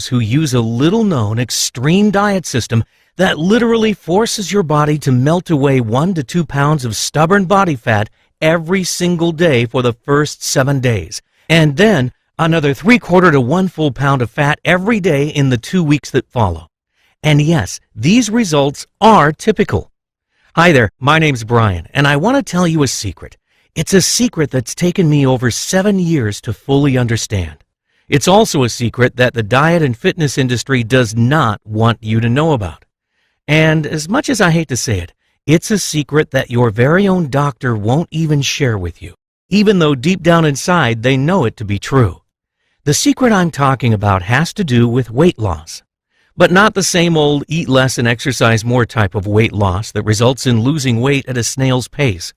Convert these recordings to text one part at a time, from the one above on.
those who use a little-known extreme diet system that literally forces your body to melt away 1 to 2 pounds of stubborn body fat every single day for the first 7 days, and then another 3/4 to 1 full pound of fat every day in the 2 weeks that follow. And yes, these results are typical. Hi there, my name's Brian, and I want to tell you a secret. It's a secret that's taken me over 7 years to fully understand. It's also a secret that the diet and fitness industry does not want you to know about. And as much as I hate to say it, it's a secret that your very own doctor won't even share with you, even though deep down inside they know it to be true. The secret I'm talking about has to do with weight loss. But not the same old eat less and exercise more type of weight loss that results in losing weight at a snail's pace.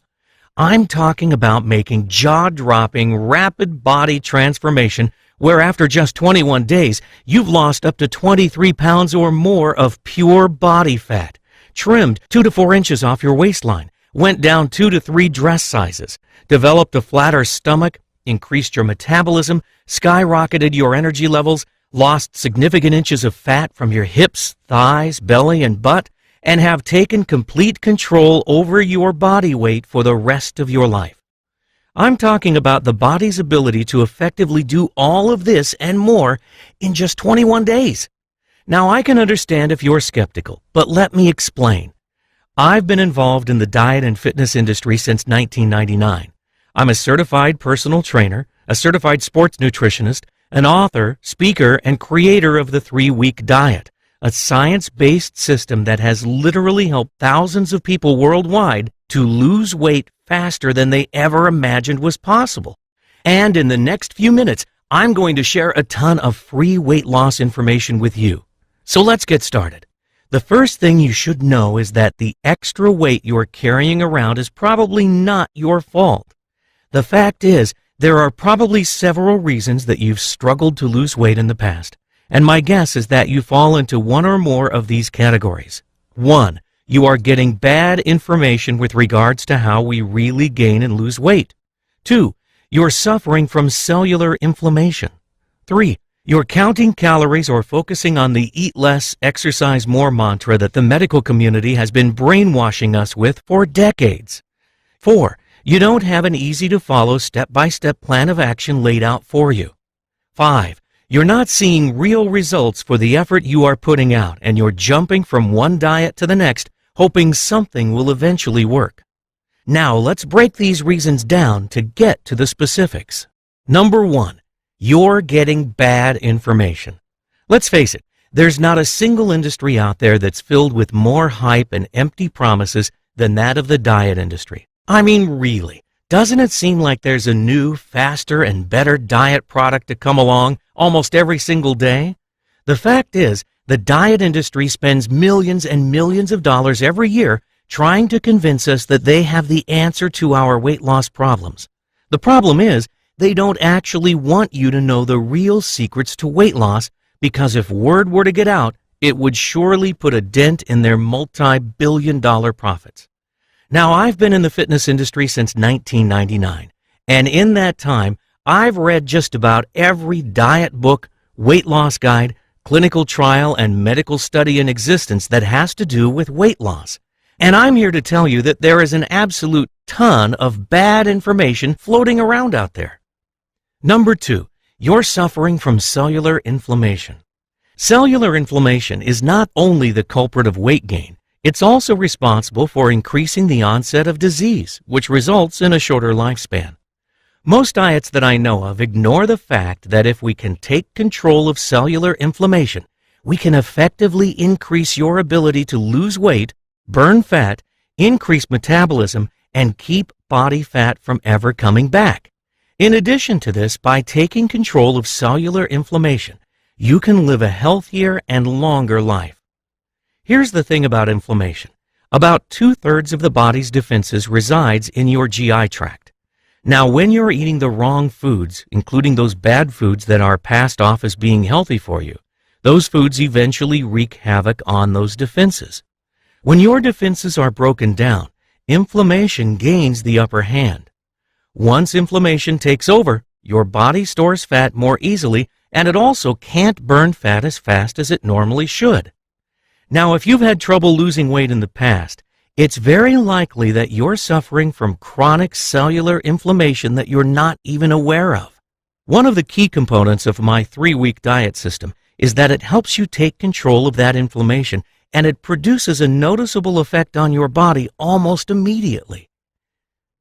I'm talking about making jaw-dropping, rapid body transformation where after just 21 days, you've lost up to 23 pounds or more of pure body fat, trimmed 2 to 4 inches off your waistline, went down 2 to 3 dress sizes, developed a flatter stomach, increased your metabolism, skyrocketed your energy levels, lost significant inches of fat from your hips, thighs, belly, and butt, and have taken complete control over your body weight for the rest of your life. I'm talking about the body's ability to effectively do all of this and more in just 21 days. Now, I can understand if you're skeptical, but let me explain. I've been involved in the diet and fitness industry since 1999. I'm a certified personal trainer, a certified sports nutritionist, an author, speaker, and creator of the 3-Week Diet, a science-based system that has literally helped thousands of people worldwide to lose weight faster than they ever imagined was possible. And in the next few minutes, I'm going to share a ton of free weight loss information with you. So let's get started. The first thing you should know is that the extra weight you're carrying around is probably not your fault. The fact is, there are probably several reasons that you've struggled to lose weight in the past, and my guess is that you fall into one or more of these categories. 1. You are getting bad information with regards to how we really gain and lose weight. 2. You're suffering from cellular inflammation. 3. You're counting calories or focusing on the eat less, exercise more mantra that the medical community has been brainwashing us with for decades. 4. You don't have an easy-to-follow step-by-step plan of action laid out for you. 5. You're not seeing real results for the effort you are putting out, and you're jumping from one diet to the next, hoping something will eventually work. Now, let's break these reasons down to get to the specifics. Number 1, you're getting bad information. Let's face it, there's not a single industry out there that's filled with more hype and empty promises than that of the diet industry. I mean, really, doesn't it seem like there's a new, faster, and better diet product to come along almost every single day? The fact is, the diet industry spends millions and millions of dollars every year trying to convince us that they have the answer to our weight loss problems. The problem is, they don't actually want you to know the real secrets to weight loss, because if word were to get out, it would surely put a dent in their multi-billion-dollar profits. Now, I've been in the fitness industry since 1999, and in that time, I've read just about every diet book, weight loss guide, clinical trial, and medical study in existence that has to do with weight loss. And I'm here to tell you that there is an absolute ton of bad information floating around out there. Number 2, you're suffering from cellular inflammation. Cellular inflammation is not only the culprit of weight gain, it's also responsible for increasing the onset of disease, which results in a shorter lifespan. Most diets that I know of ignore the fact that if we can take control of cellular inflammation, we can effectively increase your ability to lose weight, burn fat, increase metabolism, and keep body fat from ever coming back. In addition to this, by taking control of cellular inflammation, you can live a healthier and longer life. Here's the thing about inflammation. About 2/3 of the body's defenses resides in your GI tract. Now, when you're eating the wrong foods, including those bad foods that are passed off as being healthy for you, those foods eventually wreak havoc on those defenses. When your defenses are broken down, inflammation gains the upper hand. Once inflammation takes over, your body stores fat more easily and it also can't burn fat as fast as it normally should. Now, if you've had trouble losing weight in the past, it's very likely that you're suffering from chronic cellular inflammation that you're not even aware of. One of the key components of my 3-week diet system is that it helps you take control of that inflammation, and it produces a noticeable effect on your body almost immediately.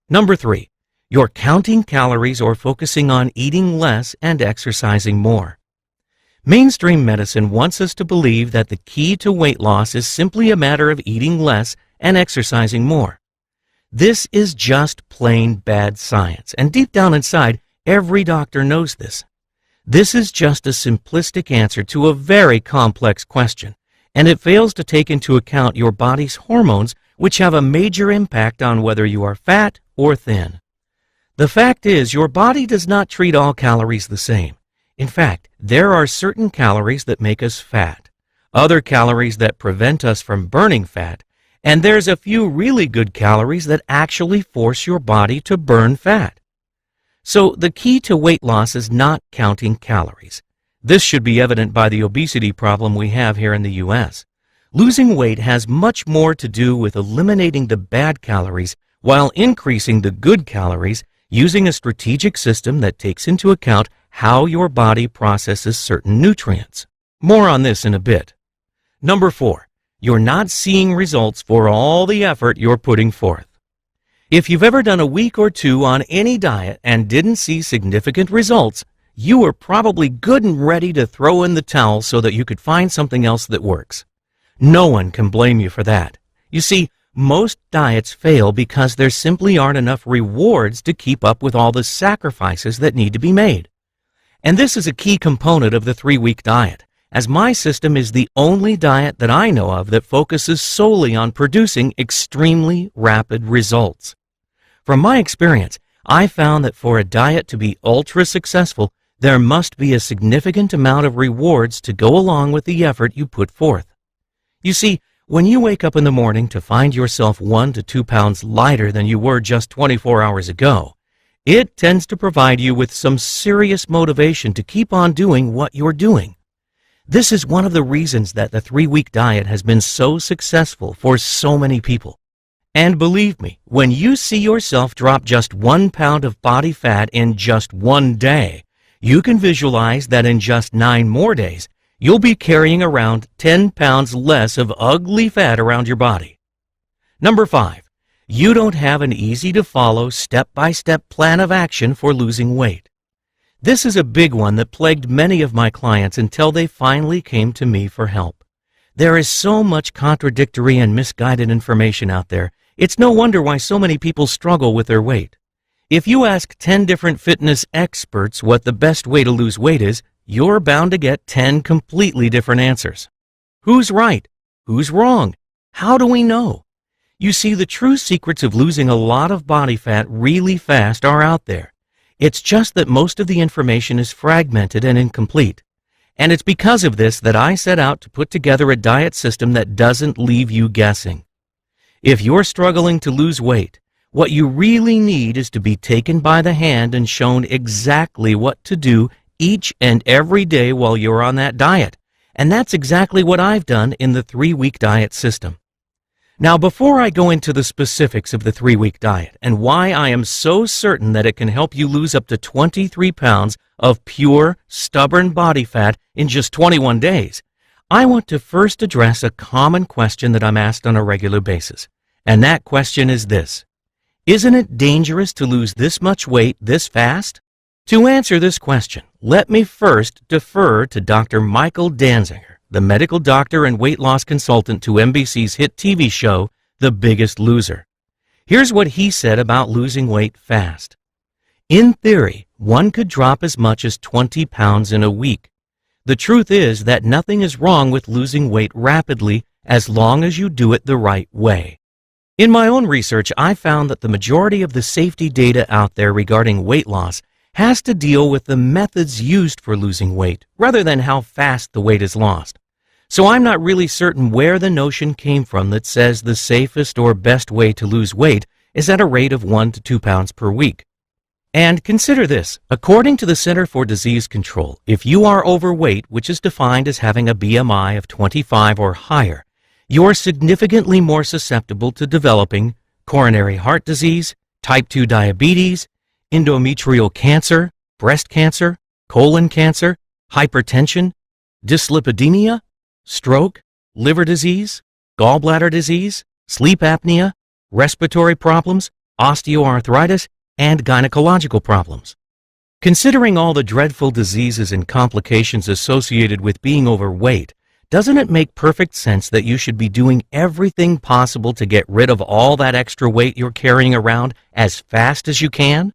Number 3, you're counting calories or focusing on eating less and exercising more. Mainstream medicine wants us to believe that the key to weight loss is simply a matter of eating less and exercising more. This is just plain bad science, and deep down inside, every doctor knows this. This is just a simplistic answer to a very complex question, and it fails to take into account your body's hormones, which have a major impact on whether you are fat or thin. The fact is, your body does not treat all calories the same. In fact, there are certain calories that make us fat, other calories that prevent us from burning fat, and there's a few really good calories that actually force your body to burn fat. So the key to weight loss is not counting calories. This should be evident by the obesity problem we have here in the U.S. Losing weight has much more to do with eliminating the bad calories while increasing the good calories using a strategic system that takes into account how your body processes certain nutrients. More on this in a bit. Number 4, you're not seeing results for all the effort you're putting forth. If you've ever done a week or two on any diet and didn't see significant results, you were probably good and ready to throw in the towel so that you could find something else that works. No one can blame you for that. You see, most diets fail because there simply aren't enough rewards to keep up with all the sacrifices that need to be made. And this is a key component of the 3-week diet, as my system is the only diet that I know of that focuses solely on producing extremely rapid results. From my experience, I found that for a diet to be ultra successful, there must be a significant amount of rewards to go along with the effort you put forth. You see, when you wake up in the morning to find yourself 1 to 2 pounds lighter than you were just 24 hours ago, it tends to provide you with some serious motivation to keep on doing what you're doing. This is one of the reasons that the 3-week diet has been so successful for so many people. And believe me, when you see yourself drop just 1 pound of body fat in just 1 day, you can visualize that in just 9 more days, you'll be carrying around 10 pounds less of ugly fat around your body. Number 5, you don't have an easy-to-follow, step-by-step plan of action for losing weight. This is a big one that plagued many of my clients until they finally came to me for help. There is so much contradictory and misguided information out there. It's no wonder why so many people struggle with their weight. If you ask 10 different fitness experts what the best way to lose weight is, you're bound to get 10 completely different answers. Who's right? Who's wrong? How do we know? You see, the true secrets of losing a lot of body fat really fast are out there. It's just that most of the information is fragmented and incomplete. And it's because of this that I set out to put together a diet system that doesn't leave you guessing. If you're struggling to lose weight, what you really need is to be taken by the hand and shown exactly what to do each and every day while you're on that diet. And that's exactly what I've done in the 3-week diet system. Now, before I go into the specifics of the 3-week diet and why I am so certain that it can help you lose up to 23 pounds of pure, stubborn body fat in just 21 days, I want to first address a common question that I'm asked on a regular basis. And that question is this: isn't it dangerous to lose this much weight this fast? To answer this question, let me first defer to Dr. Michael Danziger, the medical doctor and weight loss consultant to NBC's hit TV show, The Biggest Loser. Here's what he said about losing weight fast. In theory, one could drop as much as 20 pounds in a week. The truth is that nothing is wrong with losing weight rapidly as long as you do it the right way. In my own research, I found that the majority of the safety data out there regarding weight loss has to deal with the methods used for losing weight, rather than how fast the weight is lost. So I'm not really certain where the notion came from that says the safest or best way to lose weight is at a rate of 1 to 2 pounds per week. And consider this, according to the Center for Disease Control, if you are overweight, which is defined as having a BMI of 25 or higher, you're significantly more susceptible to developing coronary heart disease, type 2 diabetes, endometrial cancer, breast cancer, colon cancer, hypertension, dyslipidemia, stroke, liver disease, gallbladder disease, sleep apnea, respiratory problems, osteoarthritis, and gynecological problems. Considering all the dreadful diseases and complications associated with being overweight, doesn't it make perfect sense that you should be doing everything possible to get rid of all that extra weight you're carrying around as fast as you can?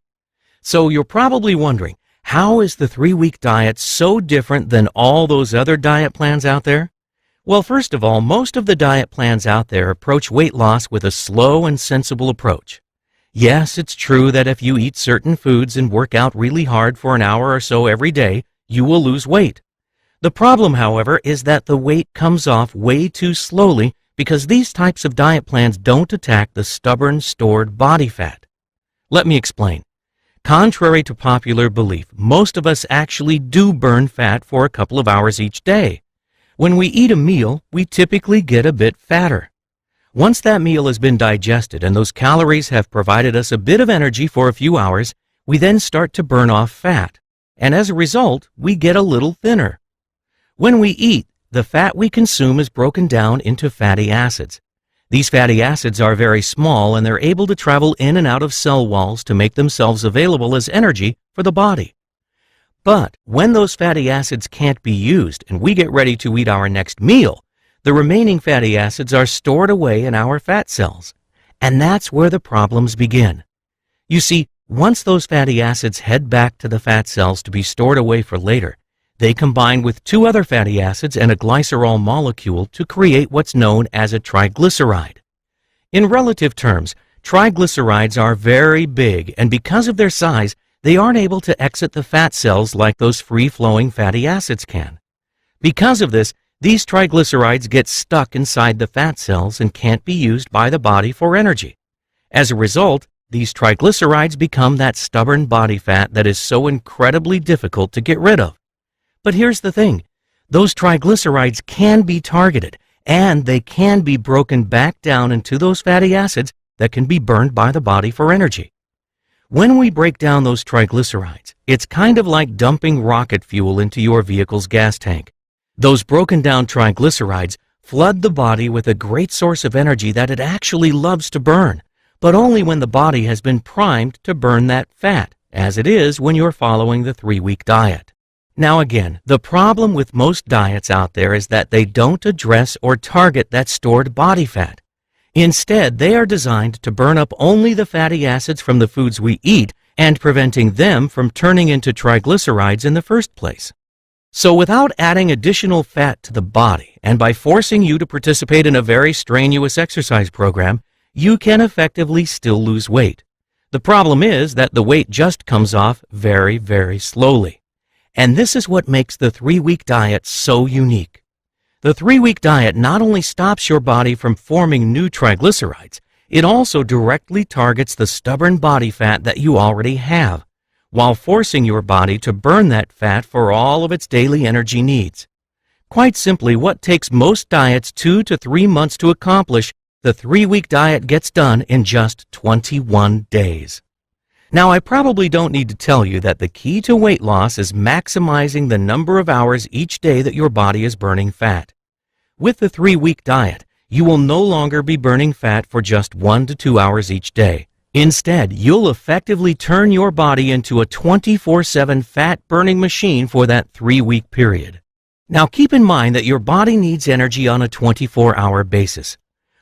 So you're probably wondering, how is the 3-week diet so different than all those other diet plans out there? Well, first of all, most of the diet plans out there approach weight loss with a slow and sensible approach. Yes, it's true that if you eat certain foods and work out really hard for an hour or so every day, you will lose weight. The problem, however, is that the weight comes off way too slowly because these types of diet plans don't attack the stubborn, stored body fat. Let me explain. Contrary to popular belief, most of us actually do burn fat for a couple of hours each day. When we eat a meal, we typically get a bit fatter. Once that meal has been digested and those calories have provided us a bit of energy for a few hours, we then start to burn off fat, and as a result, we get a little thinner. When we eat, the fat we consume is broken down into fatty acids. These fatty acids are very small and they're able to travel in and out of cell walls to make themselves available as energy for the body. But when those fatty acids can't be used and we get ready to eat our next meal, the remaining fatty acids are stored away in our fat cells. And that's where the problems begin. You see, once those fatty acids head back to the fat cells to be stored away for later, they combine with 2 other fatty acids and a glycerol molecule to create what's known as a triglyceride. In relative terms, triglycerides are very big, and because of their size, they aren't able to exit the fat cells like those free-flowing fatty acids can. Because of this, these triglycerides get stuck inside the fat cells and can't be used by the body for energy. As a result, these triglycerides become that stubborn body fat that is so incredibly difficult to get rid of. But here's the thing, those triglycerides can be targeted, and they can be broken back down into those fatty acids that can be burned by the body for energy. When we break down those triglycerides, it's kind of like dumping rocket fuel into your vehicle's gas tank. Those broken down triglycerides flood the body with a great source of energy that it actually loves to burn, but only when the body has been primed to burn that fat, as it is when you're following the 3-week diet. Now again, the problem with most diets out there is that they don't address or target that stored body fat. Instead, they are designed to burn up only the fatty acids from the foods we eat and preventing them from turning into triglycerides in the first place. So without adding additional fat to the body and by forcing you to participate in a very strenuous exercise program, you can effectively still lose weight. The problem is that the weight just comes off very, very slowly. And this is what makes the 3-week diet so unique. The 3-week diet not only stops your body from forming new triglycerides, it also directly targets the stubborn body fat that you already have, while forcing your body to burn that fat for all of its daily energy needs. Quite simply, what takes most diets 2 to 3 months to accomplish, the 3-week diet gets done in just 21 days. Now, I probably don't need to tell you that the key to weight loss is maximizing the number of hours each day that your body is burning fat. With the 3-week diet, you will no longer be burning fat for just 1 to 2 hours each day. Instead, you'll effectively turn your body into a 24/7 fat-burning machine for that 3-week period. Now, keep in mind that your body needs energy on a 24-hour basis.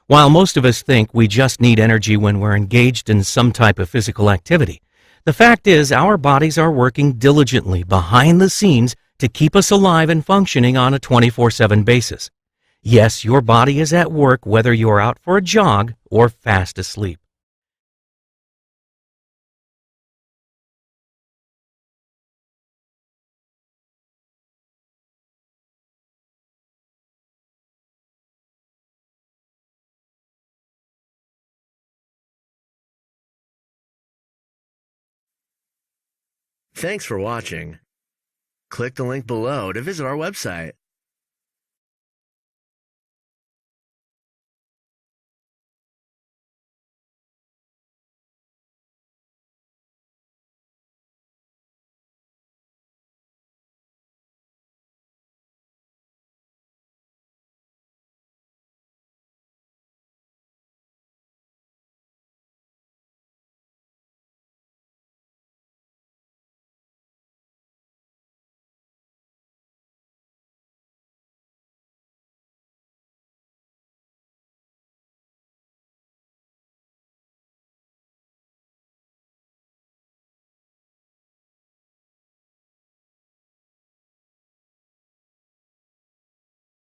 While most of us think we just need energy when we're engaged in some type of physical activity, the fact is our bodies are working diligently behind the scenes to keep us alive and functioning on a 24/7 basis. Yes, your body is at work whether you're out for a jog or fast asleep. Thanks for watching. Click the link below to visit our website.